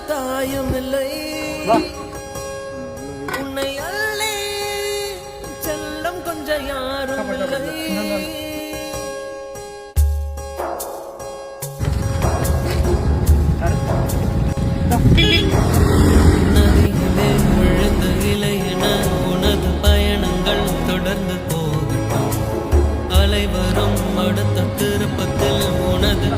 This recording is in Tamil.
தாயும் இல்லை உன்னை அள்ளி செல்லம் கொஞ்சம் யாரும் இல்லை நதியிலே விழுந்த இலையென உனது பயணங்கள் தொடர்ந்து போகட்டும் அலை வரும் அடுத்த திருப்பத்தில் உனது